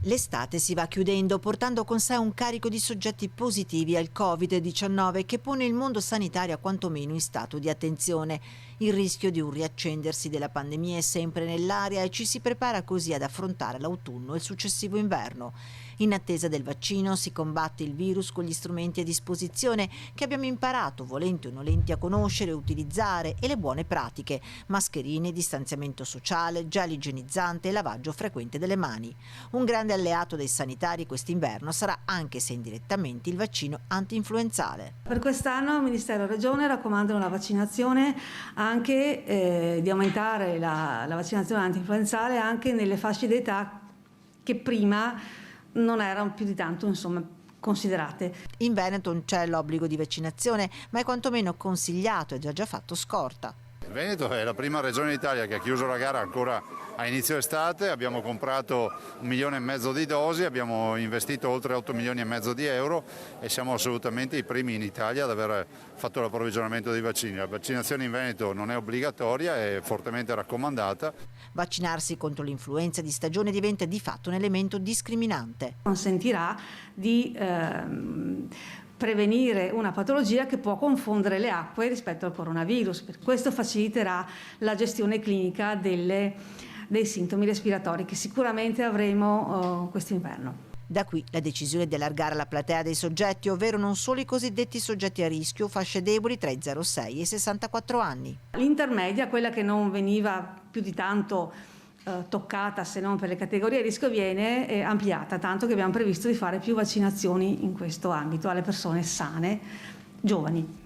L'estate si va chiudendo portando con sé un carico di soggetti positivi al Covid-19 che pone il mondo sanitario quantomeno in stato di attenzione. Il rischio di un riaccendersi della pandemia è sempre nell'aria e ci si prepara così ad affrontare l'autunno e il successivo inverno. In attesa del vaccino si combatte il virus con gli strumenti a disposizione che abbiamo imparato, volenti o nolenti, a conoscere e utilizzare, e le buone pratiche: mascherine, distanziamento sociale, gel igienizzante e lavaggio frequente delle mani. Un grande alleato dei sanitari quest'inverno sarà, anche se indirettamente, il vaccino anti-influenzale. Per quest'anno il Ministero e la Regione raccomandano la vaccinazione, anche di aumentare la vaccinazione anti-influenzale anche nelle fasce d'età che prima non erano più di tanto considerate. In Veneto non c'è l'obbligo di vaccinazione, ma è quantomeno consigliato ed ha già fatto scorta. Il Veneto è la prima regione d'Italia che ha chiuso la gara ancora a inizio estate. Abbiamo comprato 1,5 milioni di dosi, abbiamo investito oltre 8,5 milioni di euro e siamo assolutamente i primi in Italia ad aver fatto l'approvvigionamento dei vaccini. La vaccinazione in Veneto non è obbligatoria, è fortemente raccomandata. Vaccinarsi contro l'influenza di stagione diventa di fatto un elemento discriminante. Consentirà di prevenire una patologia che può confondere le acque rispetto al coronavirus. Per questo faciliterà la gestione clinica dei sintomi respiratori che sicuramente avremo quest'inverno. Da qui la decisione di allargare la platea dei soggetti, ovvero non solo i cosiddetti soggetti a rischio, fasce deboli tra i 0,6 e i 64 anni. L'intermedia, quella che non veniva più di tanto toccata se non per le categorie a rischio, viene ampliata, tanto che abbiamo previsto di fare più vaccinazioni in questo ambito alle persone sane, giovani.